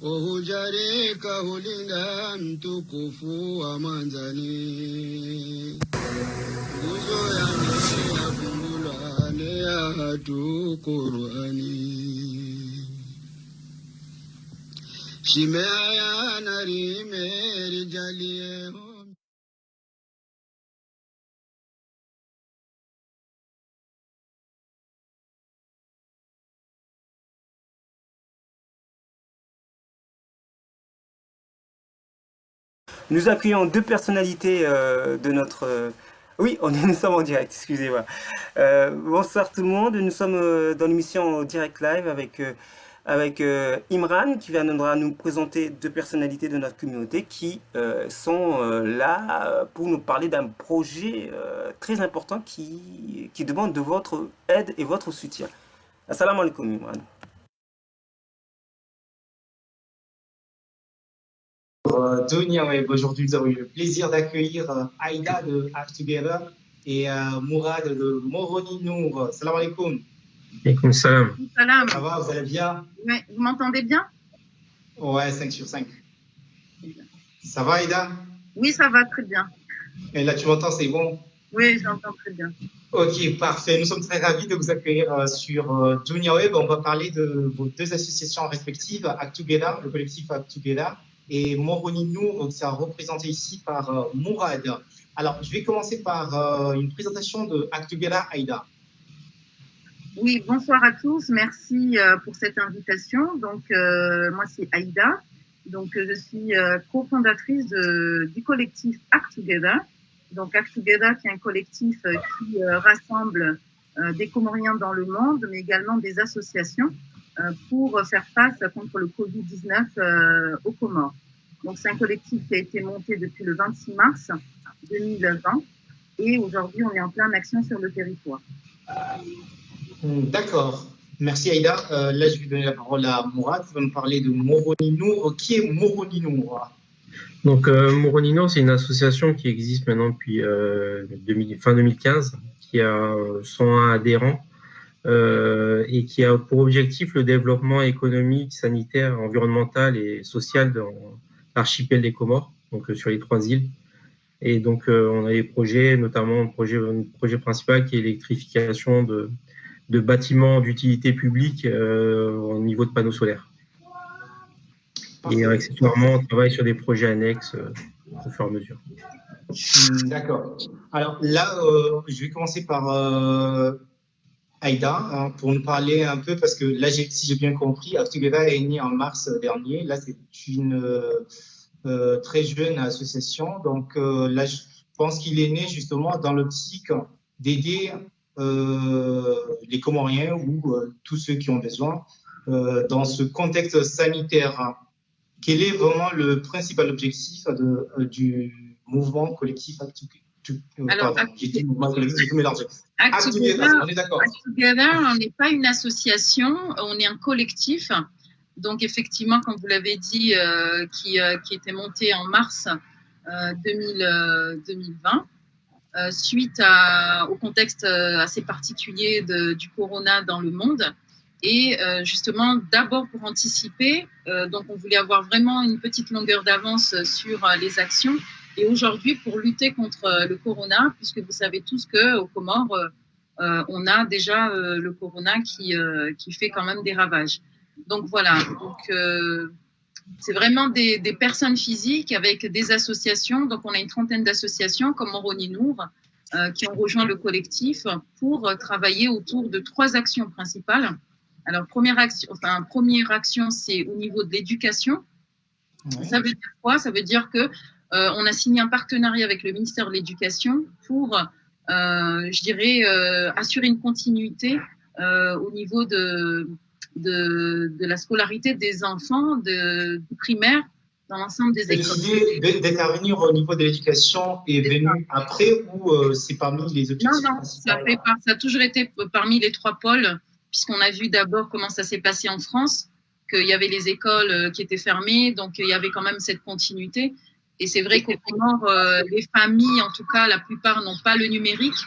Uhujarika hulinda mtukufu wa manzani. Nguzo ya ya kungulwa ne ya hatu Qur'ani. Shimea ya narime rijalie. Nous accueillons deux personnalités de notre... Oui, nous sommes en direct, excusez-moi. Bonsoir tout le monde, nous sommes dans l'émission Direct Live avec Imran qui viendra nous présenter deux personnalités de notre communauté qui sont là pour nous parler d'un projet très important qui demande de votre aide et votre soutien. Assalamu alaikum Imran. Dunia Web. Aujourd'hui, nous avons eu le plaisir d'accueillir Aïda de Act Together et Mourad de Moroni Nour. Salam alaikum. Alaikum salam. Salam. Ça va, vous allez bien? Ouais, vous m'entendez bien? Ouais, 5 sur 5. Ça va, Aïda? Oui, ça va très bien. Et là, tu m'entends, c'est bon? Oui, j'entends très bien. Ok, parfait. Nous sommes très ravis de vous accueillir sur Dunia Web. On va parler de vos deux associations respectives, Act Together, le collectif Act Together, et Moroni Nour, qui sera représenté ici par Mourad. Alors, je vais commencer par une présentation de Act Together, Aïda. Oui, bonsoir à tous. Merci pour cette invitation. Donc, moi, c'est Aïda. Donc, je suis cofondatrice du collectif Act Together. Donc, Act Together, qui est un collectif qui rassemble des Comoriens dans le monde, mais également des associations pour faire face contre le Covid-19 aux Comores. Donc, c'est un collectif qui a été monté depuis le 26 mars 2020 et aujourd'hui, on est en pleine action sur le territoire. D'accord. Merci Aïda. Là, je vais donner la parole à Mourad qui va nous parler de Moroni Nour. Qui est Moroni Nour? Donc, Moroni Nour, c'est une association qui existe maintenant depuis fin 2015, qui a 101 adhérents et qui a pour objectif le développement économique, sanitaire, environnemental et social dans l'archipel des Comores, donc sur les 3 îles. Et donc, on a des projets, notamment un projet principal qui est l'électrification de bâtiments d'utilité publique au niveau de panneaux solaires. Parfait. Et accessoirement, on travaille sur des projets annexes au fur et à mesure. D'accord. Alors là, je vais commencer par Aïda hein, pour nous parler un peu, parce que là, si j'ai bien compris, Act Together est né en mars dernier. Là, c'est une très jeune association. Donc là, je pense qu'il est né justement dans l'optique d'aider les Comoriens ou tous ceux qui ont besoin dans ce contexte sanitaire. Quel est vraiment le principal objectif du mouvement collectif Act Together? J'ai dit mouvement collectif, j'ai tout mélangé. Act Together, on est d'accord. Act Together, on n'est pas une association, on est un collectif. Donc effectivement, comme vous l'avez dit, qui était monté en mars 2020. Suite au contexte assez particulier du corona dans le monde. Et justement, d'abord pour anticiper, donc on voulait avoir vraiment une petite longueur d'avance sur les actions. Et aujourd'hui, pour lutter contre le corona, puisque vous savez tous qu'aux Comores, on a déjà le corona qui fait quand même des ravages. Donc voilà, c'est vraiment des personnes physiques avec des associations. Donc, on a une trentaine d'associations comme Moroni Nour qui ont rejoint le collectif pour travailler autour de 3 actions principales. Alors, première action, c'est au niveau de l'éducation. Oui. Ça veut dire quoi? Ça veut dire que on a signé un partenariat avec le ministère de l'Éducation pour, je dirais, assurer une continuité au niveau de la scolarité des enfants du primaire dans l'ensemble des écoles. L'idée d'intervenir au niveau de l'éducation est venue après ou c'est parmi les objectifs? Non, ça a toujours été parmi les 3 pôles, puisqu'on a vu d'abord comment ça s'est passé en France, qu'il y avait les écoles qui étaient fermées, donc il y avait quand même cette continuité. Et c'est vrai qu'au Comores, les familles, en tout cas, la plupart n'ont pas le numérique,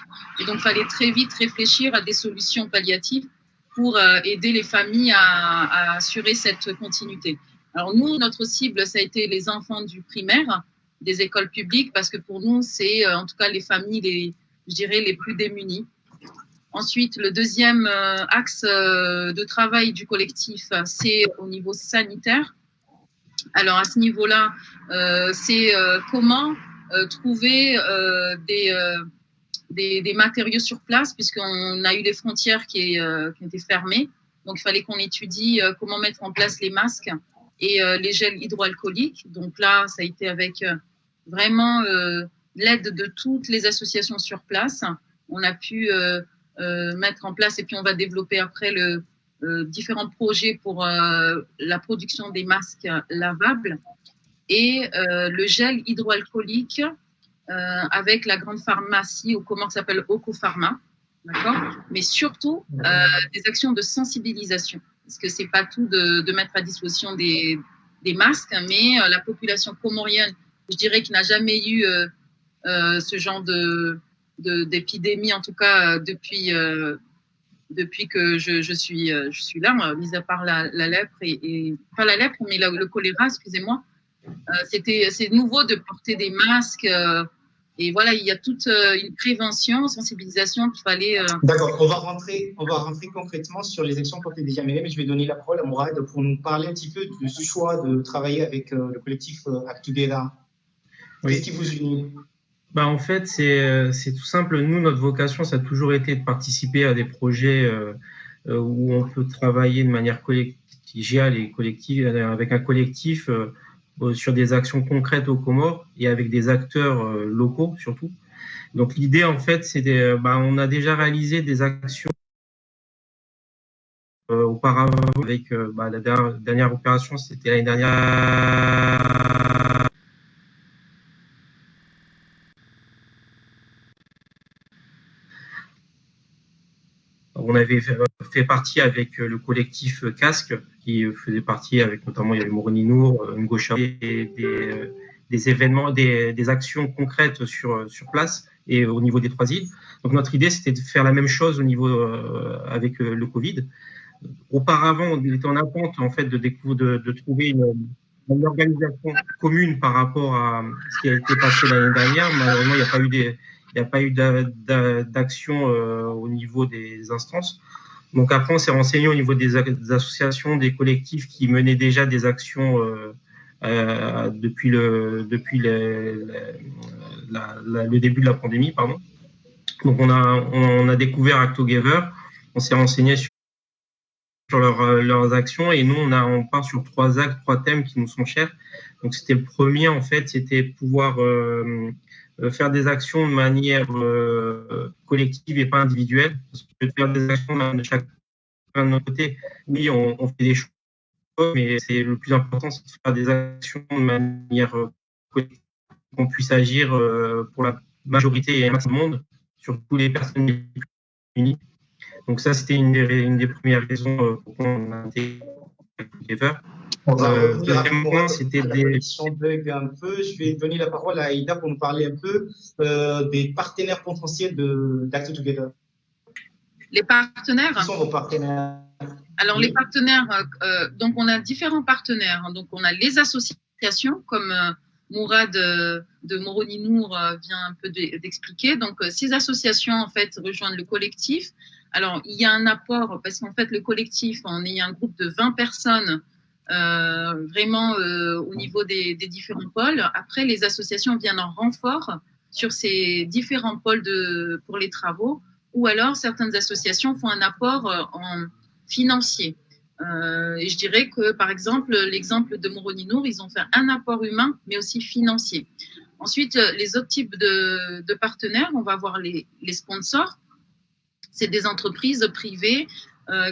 et donc il fallait très vite réfléchir à des solutions palliatives pour aider les familles à assurer cette continuité. Alors nous, notre cible, ça a été les enfants du primaire, des écoles publiques, parce que pour nous, c'est en tout cas les familles, je dirais, les plus démunies. Ensuite, le deuxième axe de travail du collectif, c'est au niveau sanitaire. Alors à ce niveau-là, c'est comment trouver des matériaux sur place, puisqu'on a eu les frontières qui étaient fermées. Donc, il fallait qu'on étudie comment mettre en place les masques et les gels hydroalcooliques. Donc là, ça a été avec vraiment l'aide de toutes les associations sur place. On a pu mettre en place, et puis on va développer après différents projets pour la production des masques lavables et le gel hydroalcoolique avec la grande pharmacie au Comores qui s'appelle Ocopharma, d'accord. Mais surtout des actions de sensibilisation, parce que c'est pas tout de mettre à disposition des masques, mais la population comorienne, je dirais, qui n'a jamais eu ce genre d'épidémie, en tout cas depuis que je suis là, mis à part la lèpre et pas la lèpre, mais le choléra, excusez-moi. C'est nouveau de porter des masques. Et voilà, il y a toute une prévention, sensibilisation qu'il fallait. D'accord, on va rentrer concrètement sur les actions portées déjà menées, mais je vais donner la parole à Mourad pour nous parler un petit peu de ce choix de travailler avec le collectif Act Together. Oui. Qu'est-ce qui vous unit? En fait, c'est tout simple. Nous, notre vocation, ça a toujours été de participer à des projets où on peut travailler de manière collégiale et collective, avec un collectif sur des actions concrètes aux Comores et avec des acteurs locaux surtout. Donc l'idée, en fait, c'est on a déjà réalisé des actions auparavant avec la dernière opération, c'était l'année dernière. On avait fait partie avec le collectif Casque, qui faisait partie avec notamment, il y avait Moroni Nour, Ngocha, et des événements, des actions concrètes sur place et au niveau des 3 îles. Donc notre idée, c'était de faire la même chose au niveau avec le Covid. Auparavant, on était en attente en fait de trouver une organisation commune par rapport à ce qui a été passé l'année dernière. Malheureusement, il n'y a pas eu d'action au niveau des instances. Donc après, on s'est renseigné au niveau des associations, des collectifs qui menaient déjà des actions depuis le début de la pandémie, pardon. Donc on a découvert Act Together, on s'est renseigné sur leurs actions, et nous on part sur 3 thèmes qui nous sont chers. Donc c'était le premier, en fait, c'était pouvoir faire des actions de manière collective et pas individuelle. Parce que faire des actions de chacun de notre côté, oui, on fait des choses, mais c'est le plus important, c'est de faire des actions de manière collective, qu'on puisse agir pour la majorité et le maximum du monde, sur toutes les personnes les plus unies. Donc ça, c'était une des premières raisons pour qu'on a intégré Together. Deuxième point, c'était des... bug un peu. Je vais donner la parole à Aïda pour nous parler un peu des partenaires potentiels d'Act Together. Les partenaires. Qui sont vos partenaires? Alors les partenaires, donc on a différents partenaires. Donc on a les associations, comme Mourad de Moroni Nour vient un peu d'expliquer. Donc ces associations en fait rejoignent le collectif. Alors il y a un apport parce qu'en fait le collectif, on est un groupe de 20 personnes. Vraiment au niveau des différents pôles. Après, les associations viennent en renfort sur ces différents pôles pour les travaux, ou alors certaines associations font un apport en financier. Et je dirais que, par exemple, l'exemple de Moroni Nour, ils ont fait un apport humain, mais aussi financier. Ensuite, les autres types de partenaires, on va voir les sponsors. C'est des entreprises privées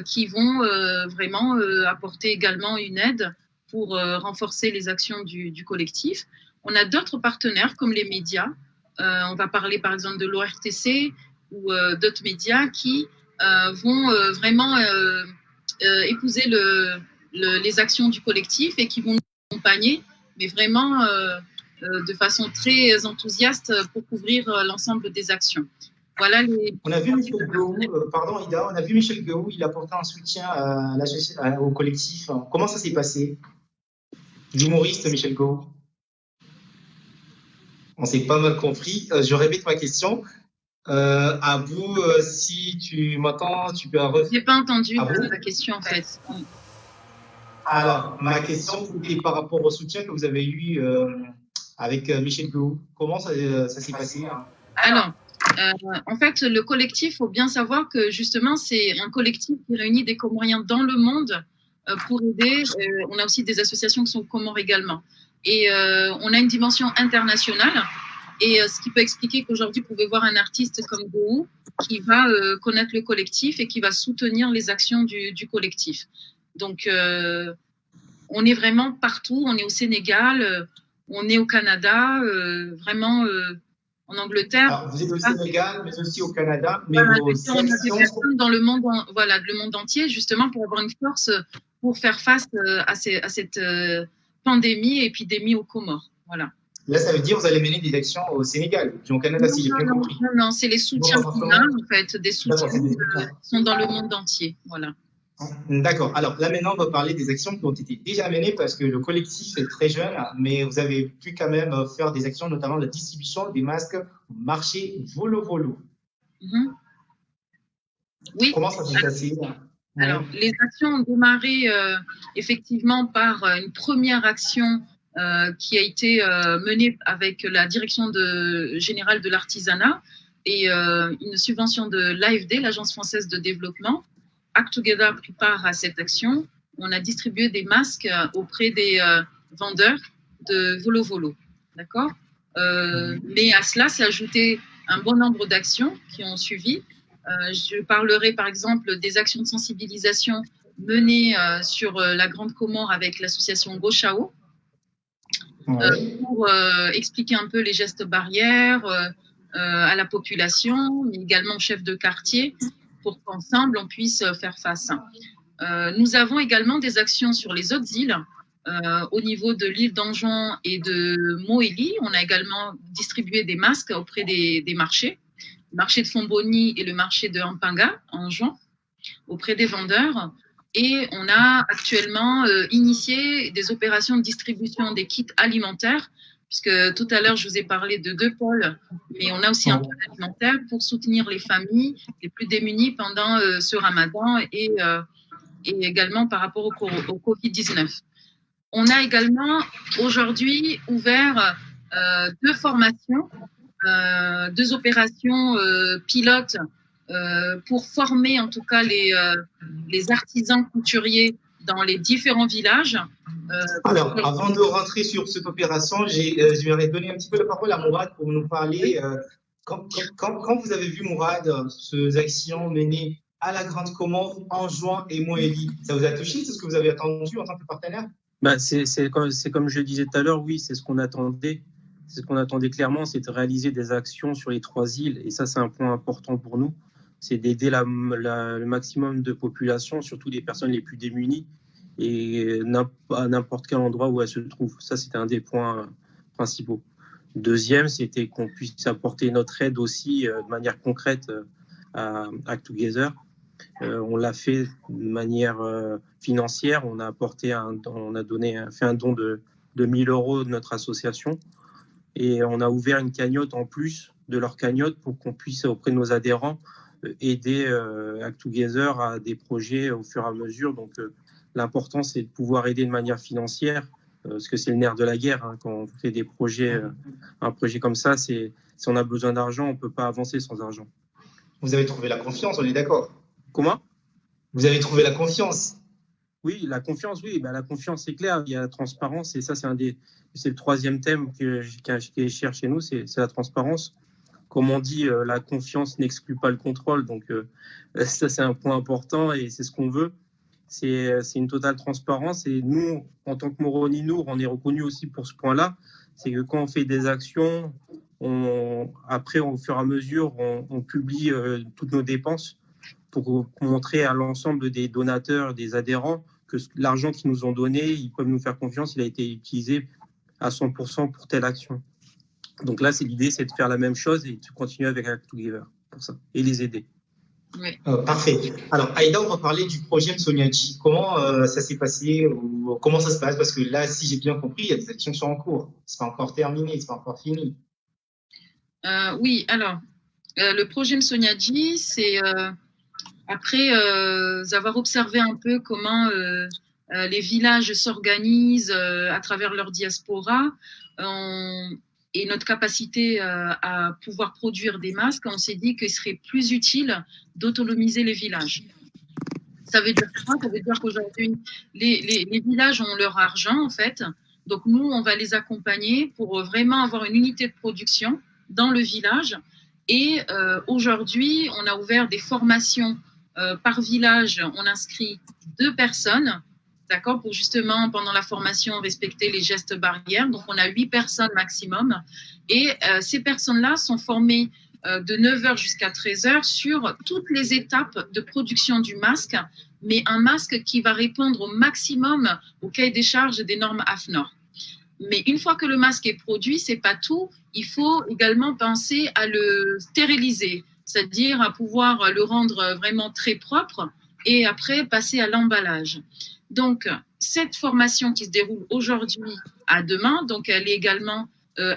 qui vont vraiment apporter également une aide pour renforcer les actions du collectif. On a d'autres partenaires comme les médias. On va parler par exemple de l'ORTC ou d'autres médias qui vont vraiment épouser les actions du collectif et qui vont nous accompagner, mais vraiment de façon très enthousiaste pour couvrir l'ensemble des actions. Voilà on a vu Michel Guéhou, pardon Ida, on a vu Michel Guéhou, il apportait un soutien au collectif. Comment ça s'est passé? L'humoriste Michel Go. On s'est pas mal compris. Je répète ma question. Abou, si tu m'entends, tu peux Je n'ai pas entendu Abou la question en fait. Alors, ma question c'était par rapport au soutien que vous avez eu avec Michel Go. Comment ça s'est passé, hein? Alors, en fait, le collectif, faut bien savoir que justement, c'est un collectif qui réunit des Comoriens dans le monde pour aider. On a aussi des associations qui sont Comores également. Et on a une dimension internationale. Et ce qui peut expliquer qu'aujourd'hui, vous pouvez voir un artiste comme Gou qui va connaître le collectif et qui va soutenir les actions du collectif. Donc, on est vraiment partout. On est au Sénégal, on est au Canada, vraiment en Angleterre. Alors, vous êtes au Sénégal, mais aussi au Canada. Mais Voilà, vos on a des actions... personnes dans le monde, voilà, le monde entier, justement, pour avoir une force pour faire face à cette pandémie, épidémie aux Comores. Voilà. Là, ça veut dire que vous allez mener des actions au Sénégal, puis au Canada, si j'ai bien compris. Non, c'est les soutiens qu'on a, en fait, des soutiens qui sont dans le monde entier. Voilà. D'accord. Alors là, maintenant, on va parler des actions qui ont été déjà menées parce que le collectif est très jeune, mais vous avez pu quand même faire des actions, notamment la distribution des masques au marché Volo-Volo. Oui. Comment ça s'est passé? Alors, les actions ont démarré effectivement par une première action qui a été menée avec la direction générale de l'artisanat et une subvention de l'AFD, l'Agence française de développement. Act Together a pris part à cette action. On a distribué des masques auprès des vendeurs de Volo-Volo. D'accord mais à cela s'est ajouté un bon nombre d'actions qui ont suivi. Je parlerai par exemple des actions de sensibilisation menées sur la Grande Comore avec l'association Gochao pour expliquer un peu les gestes barrières à la population, mais également aux chefs de quartier pour qu'ensemble on puisse faire face. Nous avons également des actions sur les autres îles. Au niveau de l'île d'Anjouan et de Moélie, on a également distribué des masques auprès des marchés. Le marché de Fomboni et le marché de Ampanga, en juin, auprès des vendeurs. Et on a actuellement initié des opérations de distribution des kits alimentaires, puisque tout à l'heure, je vous ai parlé de 2 pôles, mais on a aussi un pôle alimentaire pour soutenir les familles les plus démunies pendant ce ramadan et également par rapport au Covid-19. On a également aujourd'hui ouvert 2 formations, 2 opérations pilotes pour former en tout cas les artisans couturiers dans les différents villages. Alors, avant de rentrer sur cette opération, je vais donner un petit peu la parole à Mourad pour nous parler. Quand vous avez vu, Mourad, ces actions menées à la Grande Comore, Anjouan et Moélie, ça vous a touché? C'est ce que vous avez attendu en tant que partenaire? C'est comme je le disais tout à l'heure, oui, c'est ce qu'on attendait. C'est ce qu'on attendait clairement, c'est de réaliser des actions sur les 3 îles. Et ça, c'est un point important pour nous. C'est d'aider le maximum de population, surtout les personnes les plus démunies, et à n'importe quel endroit où elles se trouvent. Ça, c'était un des points principaux. Deuxième, c'était qu'on puisse apporter notre aide aussi de manière concrète à Act Together. On l'a fait de manière financière. On a fait un don de 1000 € de notre association. Et on a ouvert une cagnotte en plus de leur cagnotte pour qu'on puisse, auprès de nos adhérents, aider Act Together à des projets au fur et à mesure. Donc, l'important, c'est de pouvoir aider de manière financière, parce que c'est le nerf de la guerre. Hein, quand on fait des projets, un projet comme ça, si on a besoin d'argent, on ne peut pas avancer sans argent. Vous avez trouvé la confiance, on est d'accord? Comment? Vous avez trouvé la confiance? Oui, la confiance, oui. La confiance, c'est clair. Il y a la transparence, et ça, c'est le 3e thème qui est cher chez nous, c'est la transparence. Comme on dit, la confiance n'exclut pas le contrôle. Donc, ça, c'est un point important et c'est ce qu'on veut. C'est une totale transparence. Et nous, en tant que Moroni Nour, on est reconnu aussi pour ce point-là. C'est que quand on fait des actions, après, au fur et à mesure, on publie toutes nos dépenses pour montrer à l'ensemble des donateurs, des adhérents, que l'argent qu'ils nous ont donné, ils peuvent nous faire confiance, il a été utilisé à 100% pour telle action. Donc là, l'idée, c'est de faire la même chose et de continuer avec Act Together pour ça, et les aider. Oui. Parfait. Alors, Aïda, on va parler du projet Msoniaji. Comment ça s'est passé ou comment ça se passe? Parce que là, si j'ai bien compris, il y a des actions qui sont en cours. C'est pas encore terminé, c'est pas encore fini. Oui, alors, le projet Msoniaji, c'est après avoir observé un peu comment les villages s'organisent à travers leur diaspora et notre capacité à pouvoir produire des masques, on s'est dit qu'il serait plus utile d'autonomiser les villages. Ça veut dire quoi? Ça veut dire qu'aujourd'hui, les villages ont leur argent, en fait. Donc, nous, on va les accompagner pour vraiment avoir une unité de production dans le village. Et aujourd'hui, on a ouvert des formations par village. On inscrit 2 personnes, d'accord, pour justement, pendant la formation, respecter les gestes barrières. Donc, on a 8 personnes maximum. Et ces personnes-là sont formées de 9h jusqu'à 13h sur toutes les étapes de production du masque, mais un masque qui va répondre au maximum au cahier des charges des normes AFNOR. Mais une fois que le masque est produit, c'est pas tout. Il faut également penser à le stériliser, c'est-à-dire à pouvoir le rendre vraiment très propre et après passer à l'emballage. Donc, cette formation qui se déroule aujourd'hui à demain, donc elle est également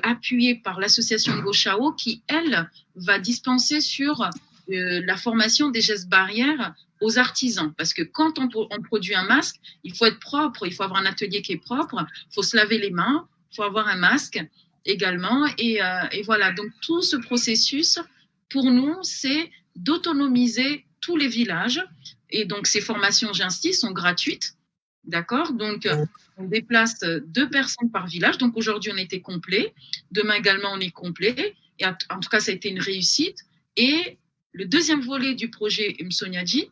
appuyée par l'association Gochao qui, elle, va dispenser sur la formation des gestes barrières aux artisans. Parce que quand on produit un masque, il faut être propre, il faut avoir un atelier qui est propre, il faut se laver les mains, il faut avoir un masque également. Et voilà, donc tout ce processus, pour nous, c'est d'autonomiser tous les villages. Et donc ces formations, j'insiste, sont gratuites. D'accord? Donc, on déplace 2 personnes par village. Donc, aujourd'hui, on était complet. Demain également, on est complet. Et en tout cas, ça a été une réussite. Et le deuxième volet du projet Msoniaji,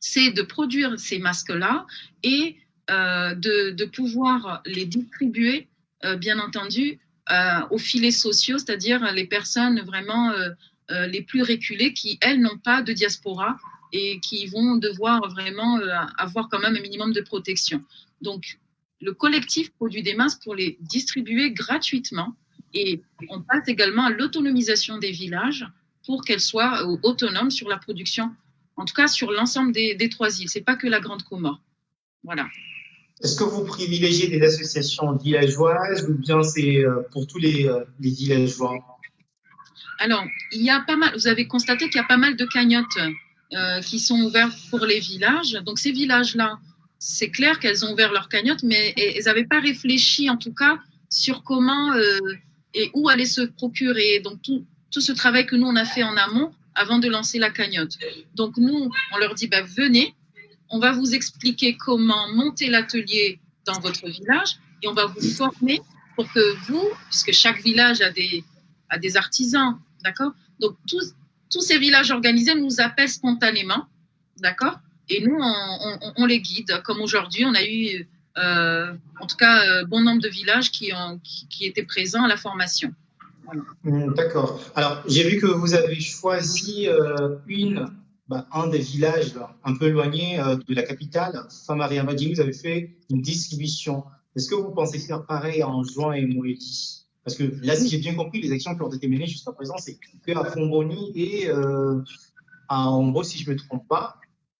c'est de produire ces masques-là et de pouvoir les distribuer, bien entendu, aux filets sociaux, c'est-à-dire les personnes vraiment les plus reculées qui, elles, n'ont pas de diaspora et qui vont devoir vraiment avoir quand même un minimum de protection. Donc, le collectif produit des masques pour les distribuer gratuitement et on passe également à l'autonomisation des villages pour qu'elles soient autonomes sur la production, en tout cas sur l'ensemble des 3 îles. Ce n'est pas que la Grande Comore. Voilà. Est-ce que vous privilégiez des associations villageoises ou bien c'est pour tous les villageois? Alors, il y a pas mal, vous avez constaté qu'il y a pas mal de cagnottes qui sont ouvertes pour les villages. Donc, ces villages-là, c'est clair qu'elles ont ouvert leur cagnotte, mais elles n'avaient pas réfléchi, en tout cas, sur comment et où aller se procurer. Donc, tout ce travail que nous, on a fait en amont avant de lancer la cagnotte. Donc, nous, on leur dit, venez, on va vous expliquer comment monter l'atelier dans votre village et on va vous former pour que vous, puisque chaque village a des artisans, d'accord? Donc, tous ces villages organisés nous appellent spontanément, d'accord? Et nous, on les guide. Comme aujourd'hui, on a eu, en tout cas, bon nombre de villages qui étaient présents à la formation. Voilà. D'accord. Alors, j'ai vu que vous avez choisi un des villages un peu éloignés de la capitale, Famari-Amadji. Vous avez fait une distribution. Est-ce que vous pensez faire pareil en juin et Moédi? Parce que là, si j'ai bien compris, les actions qui ont été menées jusqu'à présent, c'est que à Fomboni et à Ombro, si je ne me trompe pas.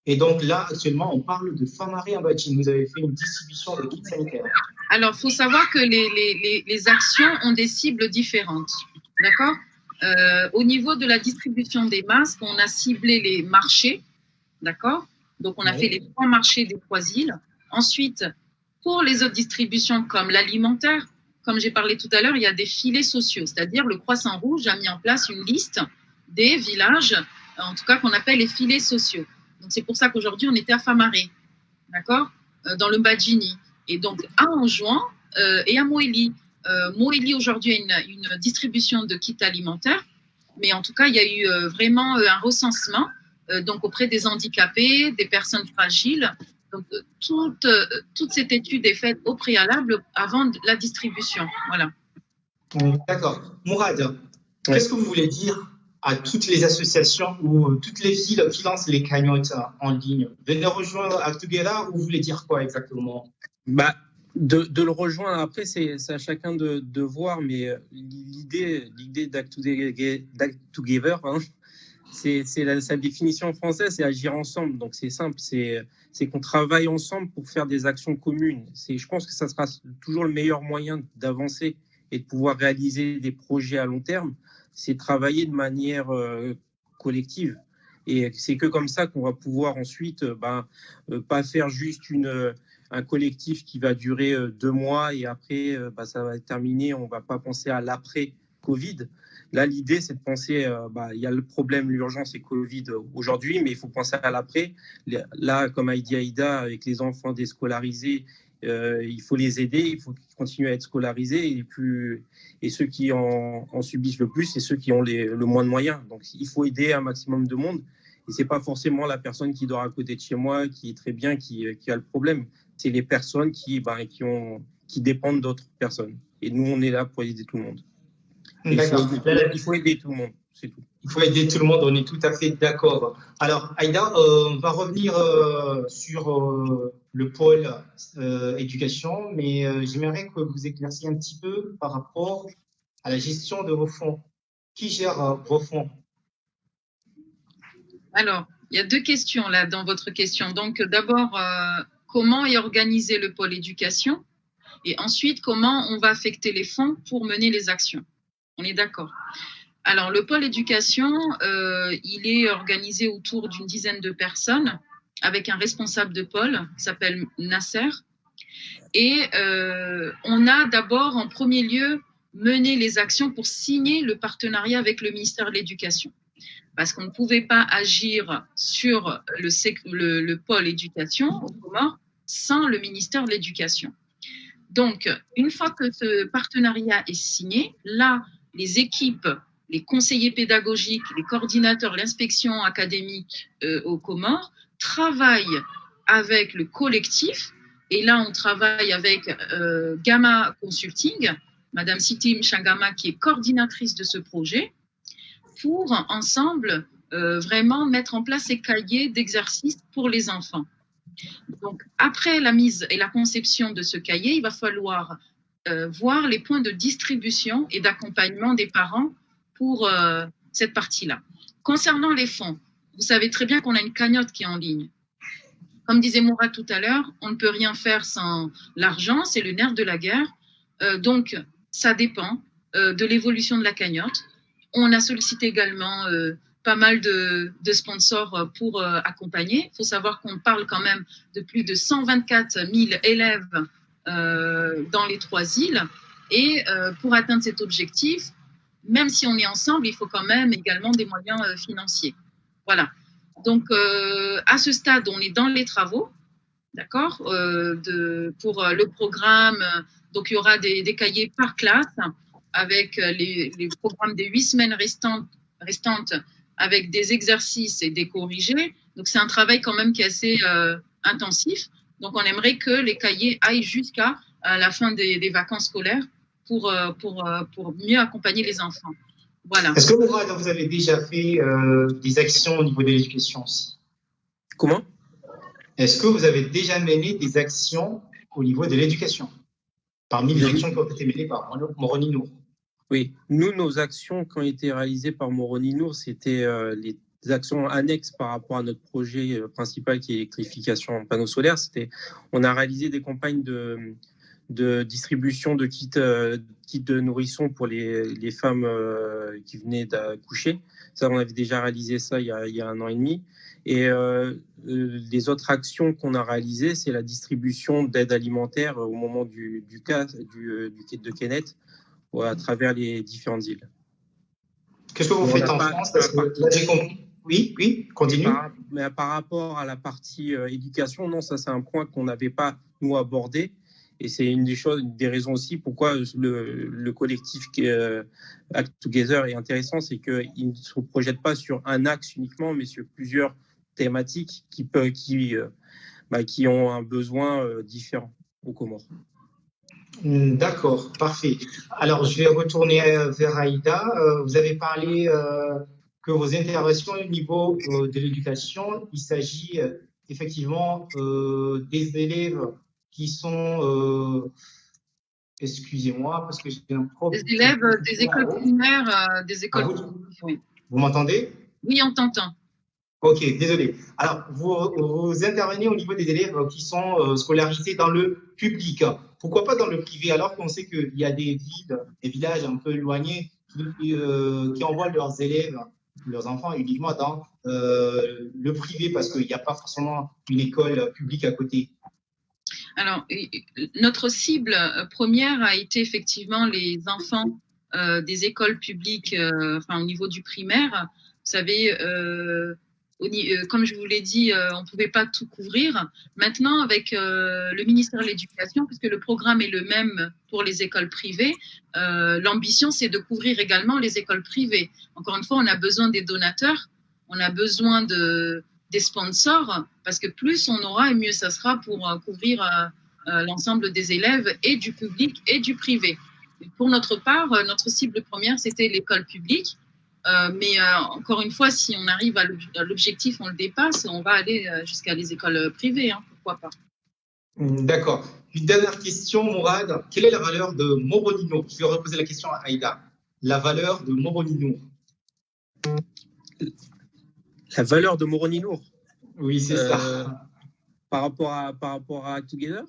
Et donc là, actuellement, on parle de Famari-Amadji. Vous avez fait une distribution de kits sanitaires. Alors, il faut savoir que les actions ont des cibles différentes. D'accord? Au niveau de la distribution des masques, on a ciblé les marchés. D'accord? Donc, on a fait les 3 marchés des 3 îles. Ensuite, pour les autres distributions comme l'alimentaire, comme j'ai parlé tout à l'heure, il y a des filets sociaux, c'est-à-dire le Croissant Rouge a mis en place une liste des villages, en tout cas qu'on appelle les filets sociaux. Donc, c'est pour ça qu'aujourd'hui, on était à Famaré, d'accord, dans le Badjini. Et donc, à Anjouan et à Moéli. Moéli, aujourd'hui, a une distribution de kits alimentaires, mais en tout cas, il y a eu vraiment un recensement donc auprès des handicapés, des personnes fragiles. Donc, toute cette étude est faite au préalable avant la distribution. Voilà. D'accord. Mourad, qu'est-ce que vous voulez dire à toutes les associations ou toutes les villes qui lancent les cagnottes en ligne? Venez rejoindre Actugera ou vous voulez dire quoi exactement? De le rejoindre, après, c'est à chacun de voir, mais l'idée d'Act Together, sa définition française, c'est agir ensemble. Donc c'est simple, c'est qu'on travaille ensemble pour faire des actions communes. Je pense que ça sera toujours le meilleur moyen d'avancer et de pouvoir réaliser des projets à long terme, c'est travailler de manière collective. Et c'est que comme ça qu'on va pouvoir ensuite pas faire juste un collectif qui va durer 2 mois et après ça va être terminé, on ne va pas penser à l'après-Covid. Là, l'idée, c'est de penser, il y a le problème, l'urgence et Covid aujourd'hui, mais il faut penser à l'après. Là, comme a dit Aïda, avec les enfants déscolarisés, il faut les aider, il faut qu'ils continuent à être scolarisés et ceux qui en subissent le plus, c'est ceux qui ont le moins de moyens. Donc, il faut aider un maximum de monde. Et c'est pas forcément la personne qui dort à côté de chez moi, qui est très bien, qui a le problème. C'est les personnes qui dépendent d'autres personnes. Et nous, on est là pour aider tout le monde. Il faut aider tout le monde, c'est tout. Il faut aider tout le monde, on est tout à fait d'accord. Alors, Aïda, on va revenir sur le pôle éducation, mais j'aimerais que vous éclairciez un petit peu par rapport à la gestion de vos fonds. Qui gère vos fonds? Alors, il y a 2 questions là dans votre question. Donc, d'abord, comment est organisé le pôle éducation? Et ensuite, comment on va affecter les fonds pour mener les actions? On est d'accord. Alors, le pôle éducation, il est organisé autour d'une dizaine de personnes avec un responsable de pôle qui s'appelle Nasser. Et on a d'abord, en premier lieu, mené les actions pour signer le partenariat avec le ministère de l'Éducation. Parce qu'on ne pouvait pas agir sur le pôle éducation au Comores sans le ministère de l'Éducation. Donc, une fois que ce partenariat est signé, là, les équipes, les conseillers pédagogiques, les coordinateurs, l'inspection académique aux Comores travaillent avec le collectif. Et là, on travaille avec Gamma Consulting, Madame Sitim Changama, qui est coordinatrice de ce projet, pour ensemble vraiment mettre en place ces cahiers d'exercice pour les enfants. Donc, après la mise et la conception de ce cahier, il va falloir voir les points de distribution et d'accompagnement des parents pour cette partie-là. Concernant les fonds, vous savez très bien qu'on a une cagnotte qui est en ligne. Comme disait Mourad tout à l'heure, on ne peut rien faire sans l'argent, c'est le nerf de la guerre. Donc, ça dépend de l'évolution de la cagnotte. On a sollicité également pas mal de sponsors pour accompagner. Il faut savoir qu'on parle quand même de plus de 124 000 élèves dans les 3 îles. Et pour atteindre cet objectif, même si on est ensemble, il faut quand même également des moyens financiers. Voilà. Donc, à ce stade, on est dans les travaux, d'accord, pour le programme. Donc, il y aura des cahiers par classe avec les programmes des 8 semaines restantes avec des exercices et des corrigés. Donc, c'est un travail quand même qui est assez intensif. Donc, on aimerait que les cahiers aillent jusqu'à la fin des vacances scolaires pour mieux accompagner les enfants. Voilà. Est-ce que Mourad, vous avez déjà fait des actions au niveau de l'éducation aussi? Comment? Est-ce que vous avez déjà mené des actions au niveau de l'éducation parmi les actions qui ont été menées par Moroni Nour? Oui, nous, nos actions qui ont été réalisées par Moroni Nour, c'était les actions annexes par rapport à notre projet principal qui est l'électrification en panneaux solaires. On a réalisé des campagnes de distribution de kits de nourrissons pour les femmes qui venaient d'accoucher. Ça, on avait déjà réalisé ça il y a 1 an et demi. Et les autres actions qu'on a réalisées, c'est la distribution d'aide alimentaire au moment du kit de Kenneth à travers les différentes îles. Qu'est-ce que vous faites en France? Parce que là, j'ai compris. Oui, continue. Mais par rapport à la partie éducation, non, ça c'est un point qu'on n'avait pas, nous, abordé. Et c'est une des raisons aussi pourquoi le collectif Act Together est intéressant, c'est qu'il ne se projette pas sur un axe uniquement, mais sur plusieurs thématiques qui ont un besoin différent aux Comores. D'accord, parfait. Alors, je vais retourner vers Aïda. Vous avez parlé que vos interventions au niveau de l'éducation, il s'agit effectivement des élèves qui sont, excusez-moi, parce que j'ai un problème. Des élèves des écoles primaires, des écoles. Vous m'entendez? Oui, on t'entend. Ok, désolé. Alors, vous intervenez au niveau des élèves qui sont scolarisés dans le public. Pourquoi pas dans le privé, alors qu'on sait qu'il y a des villes, des villages un peu éloignés qui envoient leurs élèves, leurs enfants uniquement dans le privé parce qu'il n'y a pas forcément une école publique à côté. Alors, notre cible première a été effectivement les enfants des écoles publiques, enfin au niveau du primaire. Vous savez, comme je vous l'ai dit, on ne pouvait pas tout couvrir. Maintenant, avec le ministère de l'Éducation, puisque le programme est le même pour les écoles privées, l'ambition, c'est de couvrir également les écoles privées. Encore une fois, on a besoin des donateurs, on a besoin des sponsors, parce que plus on aura et mieux ça sera pour couvrir l'ensemble des élèves et du public et du privé. Et pour notre part, notre cible première, c'était l'école publique. Mais encore une fois, si on arrive à l'objectif, on le dépasse, on va aller jusqu'à les écoles privées, hein, pourquoi pas. D'accord. Une dernière question, Mourad. Quelle est la valeur de Moronino? Je vais reposer la question à Aïda. La valeur de Moronino. La valeur de Moronino, Oui, c'est ça. par rapport à Together?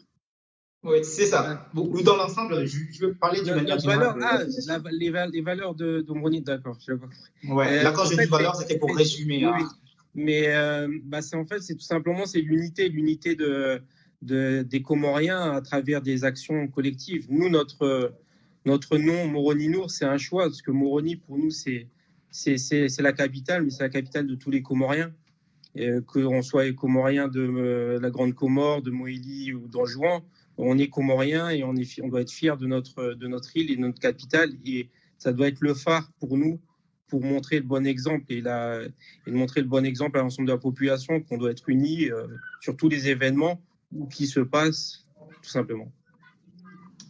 Oui, c'est ça. Ou dans l'ensemble, je veux parler d'une manière générale. Les valeurs de Moronino, d'accord. Ouais, là, quand je dis valeur, c'était pour résumer. Oui, mais c'est tout simplement l'unité des Comoriens à travers des actions collectives. Nous, notre nom Moroninour, c'est un choix, parce que Moroni, pour nous, c'est la capitale, mais c'est la capitale de tous les Comoriens. Qu'on soit Comorien de la Grande Comore, de Moélie ou d'Anjouan, on est Comorien et on doit être fiers de notre île et de notre capitale. Et ça doit être le phare pour nous, pour montrer le bon exemple et de montrer le bon exemple à l'ensemble de la population, qu'on doit être unis sur tous les événements qui se passent, tout simplement.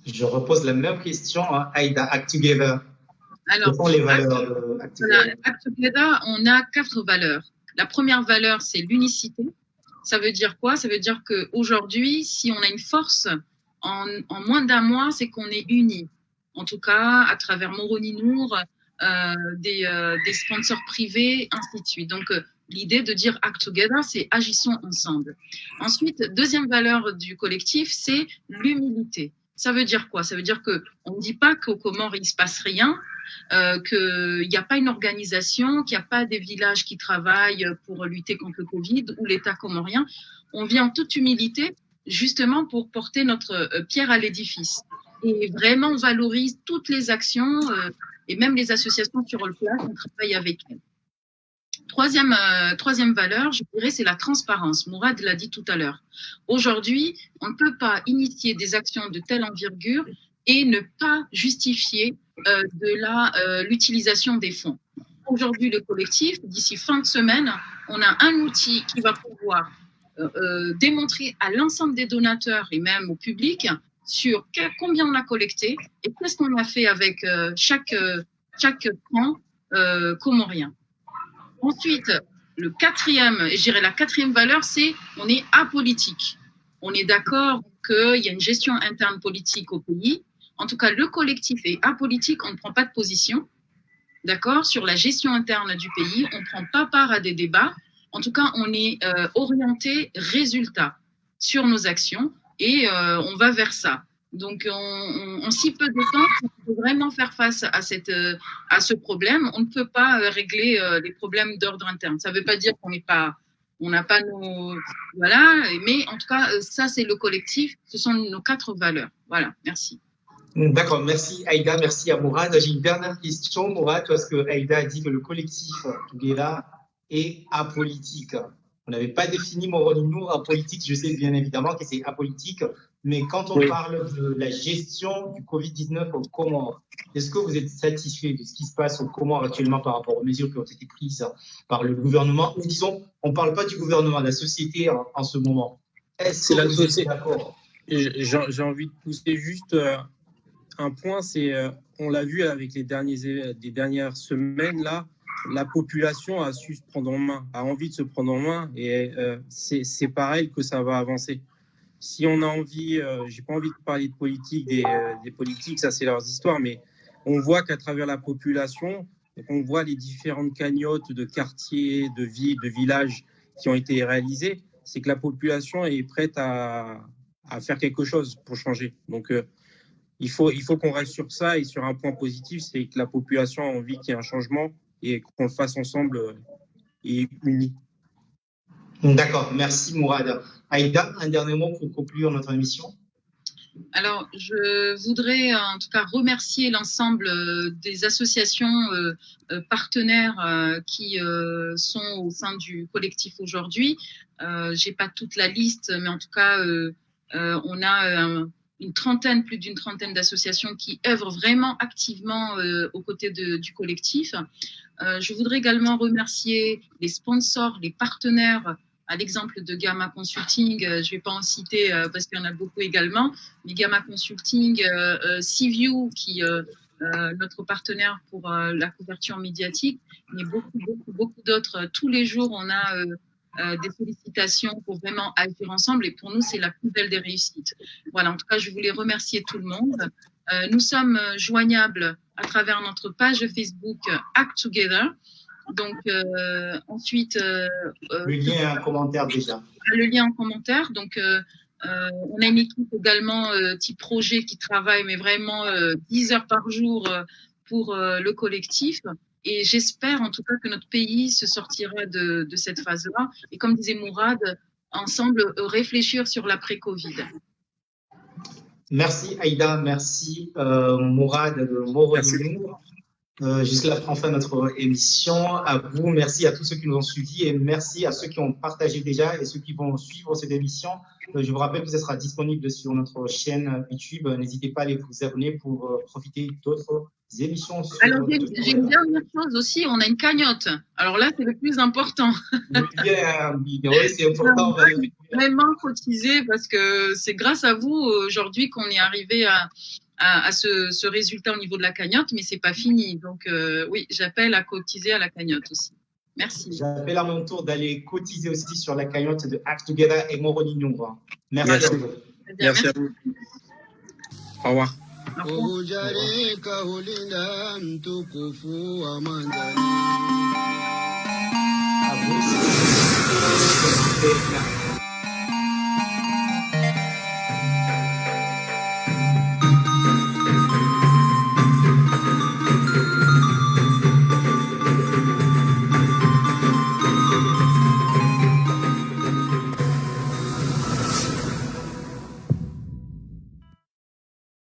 Je repose la même question à Aïda, Act Together. Alors, quelles sont les valeurs de Act Together? Act Together, on a 4 valeurs. La première valeur, c'est l'unicité. Ça veut dire quoi? Ça veut dire qu'aujourd'hui, si on a une force en moins d'un mois, c'est qu'on est unis. En tout cas, à travers Moroninour, des sponsors privés, ainsi de suite. Donc, l'idée de dire Act Together, c'est agissons ensemble. Ensuite, deuxième valeur du collectif, c'est l'humilité. Ça veut dire quoi? Ça veut dire qu'on ne dit pas qu'aux Comores, il ne se passe rien, qu'il n'y a pas une organisation, qu'il n'y a pas des villages qui travaillent pour lutter contre le Covid ou l'État comorien. On vient en toute humilité, justement pour porter notre pierre à l'édifice. Et vraiment, on valorise toutes les actions et même les associations sur le place, on travaille avec elles. Troisième valeur, je dirais, c'est la transparence. Mourad l'a dit tout à l'heure. Aujourd'hui, on ne peut pas initier des actions de telle envergure et ne pas justifier l'utilisation des fonds. Aujourd'hui, le collectif, d'ici fin de semaine, on a un outil qui va pouvoir démontrer à l'ensemble des donateurs et même au public sur combien on a collecté et qu'est-ce qu'on a fait avec chaque franc comorien. Ensuite, la quatrième valeur, c'est on est apolitique. On est d'accord qu'il y a une gestion interne politique au pays. En tout cas, le collectif est apolitique, on ne prend pas de position, d'accord, sur la gestion interne du pays, on ne prend pas part à des débats. En tout cas, on est orienté résultat sur nos actions et on va vers ça. Donc, en si peu de temps, on peut vraiment faire face à ce problème. On ne peut pas régler les problèmes d'ordre interne. Ça ne veut pas dire on n'a pas nos... Voilà, mais en tout cas, ça, c'est le collectif. Ce sont nos 4 valeurs. Voilà, merci. D'accord, merci Aïda, merci à Mourad. J'ai une dernière question, Mourad, parce que Aïda a dit que le collectif Together est apolitique. On n'avait pas défini Moronino apolitique, je sais bien évidemment que c'est apolitique, mais quand on parle de la gestion du Covid-19 aux Comores, est-ce que vous êtes satisfait de ce qui se passe aux Comores actuellement par rapport aux mesures qui ont été prises par le gouvernement? Ou disons, on ne parle pas du gouvernement, de la société en ce moment. Est-ce que vous êtes d'accord? J'ai envie de pousser juste un point, c'est on l'a vu avec les dernières semaines là, la population a su se prendre en main, a envie de se prendre en main, et c'est pareil que ça va avancer. Si on a envie, j'ai pas envie de parler de politique, des politiques, ça c'est leurs histoires, mais on voit qu'à travers la population, Donc, on voit les différentes cagnottes de quartiers, de villes, de villages qui ont été réalisées. C'est que la population est prête à faire quelque chose pour changer. Donc, il faut qu'on reste sur ça et sur un point positif, c'est que la population a envie qu'il y ait un changement et qu'on le fasse ensemble et unis. D'accord, merci Mourad. Aïda, un dernier mot pour conclure notre émission. Alors, je voudrais en tout cas remercier l'ensemble des associations partenaires qui sont au sein du collectif aujourd'hui. J'ai pas toute la liste, mais en tout cas, on a plus d'une trentaine d'associations qui œuvrent vraiment activement aux côtés du collectif. Je voudrais également remercier les sponsors, les partenaires. À l'exemple de Gamma Consulting, je ne vais pas en citer parce qu'il y en a beaucoup également, mais Gamma Consulting, CView, qui notre partenaire pour la couverture médiatique, mais beaucoup d'autres. Tous les jours, on a des sollicitations pour vraiment agir ensemble et pour nous, c'est la plus belle des réussites. Voilà, en tout cas, je voulais remercier tout le monde. Nous sommes joignables à travers notre page Facebook Act Together. Donc, ensuite. Le lien en commentaire déjà. Le lien en commentaire. Donc, on a une équipe également type projet qui travaille, mais vraiment 10 heures par jour pour le collectif. Et j'espère en tout cas que notre pays se sortira de cette phase-là. Et comme disait Mourad, ensemble réfléchir sur l'après-Covid. Merci Aïda, merci Mourad de Moroninou. Jusqu'à la fin de notre émission. À vous, merci à tous ceux qui nous ont suivis et merci à ceux qui ont partagé déjà et ceux qui vont suivre cette émission. Je vous rappelle que ça sera disponible sur notre chaîne YouTube. N'hésitez pas à aller vous abonner pour profiter d'autres émissions. Alors, j'ai une dernière chose aussi, on a une cagnotte. Alors là, c'est le plus important. Oui, c'est important. Vraiment cotiser parce que c'est grâce à vous aujourd'hui qu'on est arrivé à ce résultat au niveau de la cagnotte, mais c'est pas fini. Donc oui, j'appelle à cotiser à la cagnotte aussi. Merci. J'appelle à mon tour d'aller cotiser aussi sur la cagnotte de Act Together et Moroninou. Merci. Merci à vous. Au revoir. Kujarika ulinda mtukufu wa manzani. À vous.